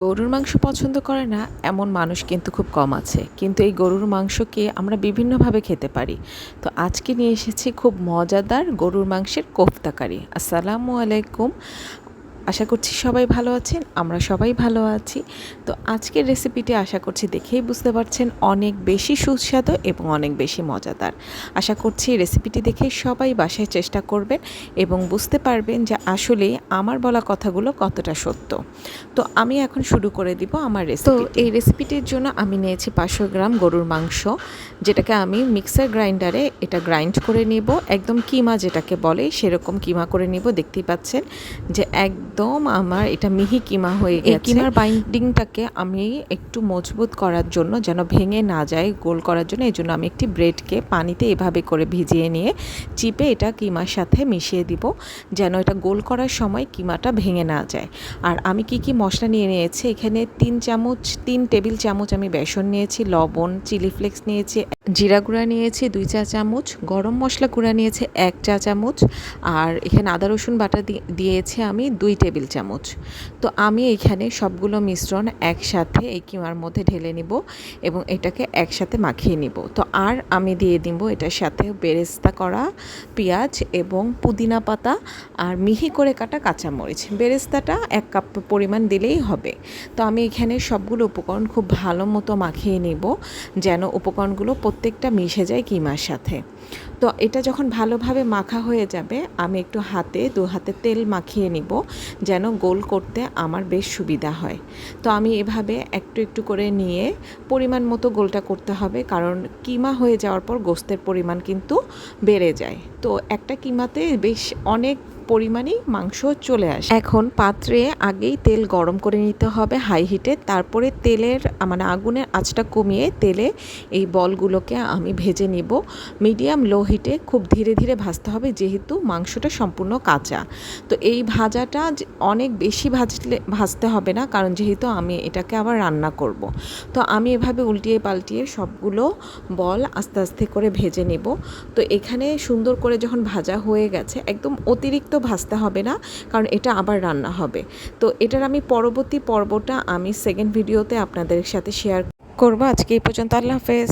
গরুর মাংস পছন্দ করে না এমন মানুষ কিন্তু খুব কম আছে, কিন্তু এই গরুর মাংসকে আমরা বিভিন্নভাবে খেতে পারি। তো আজকে নিয়ে এসেছি খুব মজাদার গরুর মাংসের কোফতা কারি। আসসালামু আলাইকুম, আশা করছি সবাই ভালো আছেন, আমরা সবাই ভালো আছি। তো আজকের রেসিপিটি আশা করছি দেখেই বুঝতে পারছেন অনেক বেশি সুস্বাদু এবং অনেক বেশি মজাদার। আশা করছি রেসিপিটি দেখে সবাই বাসায় চেষ্টা করবেন এবং বুঝতে পারবেন যে আসলে আমার বলা কথাগুলো কতটা সত্য। তো আমি এখন শুরু করে দিব আমার রেসিপি। এই রেসিপিটির জন্য আমি নিয়েছি 500 গ্রাম গরুর মাংস, যেটাকে আমি মিক্সার গ্রাইন্ডারে এটা গ্রাইন্ড করে নেব। একদম কিমা যেটাকে বলে সেরকম কিমা করে নেব। দেখতেই পাচ্ছেন যে একদম আমার এটা মিহি কিমা হয়ে গেছে। এই কিমার বাইন্ডিংটাকে আমি একটু মজবুত করার জন্য, যেন ভেঙে না যায়, গোল করার জন্য এই জন্য আমি একটি ব্রেডকে পানিতে এভাবে করে ভিজিয়ে নিয়ে চিপে এটা কিমার সাথে মিশিয়ে দিব, যেন এটা গোল করার সময় কিমাটা ভেঙে না যায়। আর আমি কি মশলা নিয়ে নিয়েছি এখানে 3 টেবিল চামচ আমি বেসন নিয়েছি, লবণ, চিলি ফ্লেক্স নিয়েছি, জিরা গুঁড়া নিয়েছি 2 চা চামচ, গরম মশলা গুঁড়া নিয়েছি 1 চা চামচ, আর এখানে আদা রসুন বাটা দিয়েছি আমি 2 টেবিল চামচ। তো আমি এখানে সবগুলো মিশ্রণ একসাথে এই কিমার মধ্যে ঢেলে নিব এবং এটাকে একসাথে মাখিয়ে নিব। তো আর আমি দিয়ে দিব এটার সাথে বেরেস্তা করা পেঁয়াজ এবং পুদিনা পাতা আর মিহি করে কাটা কাঁচামরিচ। বেরেস্তাটা 1 কাপ পরিমাণ দিলেই হবে। তো আমি এখানে সবগুলো উপকরণ খুব ভালো মতো মাখিয়ে নেব, যেন উপকরণগুলো প্রত্যেকটা মিশে যায় কিমার সাথে। তো এটা যখন ভালোভাবে মাখা হয়ে যাবে, আমি একটু দু হাতে তেল মাখিয়ে নিব, যেন গোল করতে আমার বেশ সুবিধা হয়। তো আমি এভাবে একটু একটু করে নিয়ে পরিমাণ মতো গোলটা করতে হবে, কারণ কিমা হয়ে যাওয়ার পর গোস্তের পরিমাণ কিন্তু বেড়ে যায়। তো একটা কিমাতে বেশ অনেক পরিমাণেই মাংস চলে আসে। এখন পাত্রে আগেই তেল গরম করে নিতে হবে হাই হিটে, তারপরে তেলের আগুনের আঁচটা কমিয়ে তেলে এই বলগুলোকে আমি ভেজে নিব মিডিয়াম লো হিটে। খুব ধীরে ধীরে ভাজতে হবে, যেহেতু মাংসটা সম্পূর্ণ কাঁচা। তো এই ভাজাটা অনেক বেশি ভাজতে হবে না, কারণ যেহেতু আমি এটাকে আবার রান্না করব। তো আমি এভাবে উল্টিয়ে পাল্টিয়ে সবগুলো বল আস্তে আস্তে করে ভেজে নেব। তো এখানে সুন্দর করে যখন ভাজা হয়ে গেছে, একদম অতিরিক্ত ভাজতে হবে না, কারণ এটা আবার রান্না হবে। তো এটার আমি পরবর্তী পর্বটা আমি সেকেন্ড ভিডিওতে আপনাদের সাথে শেয়ার করব। আজকে এই পর্যন্ত, আল্লাহ হাফেজ।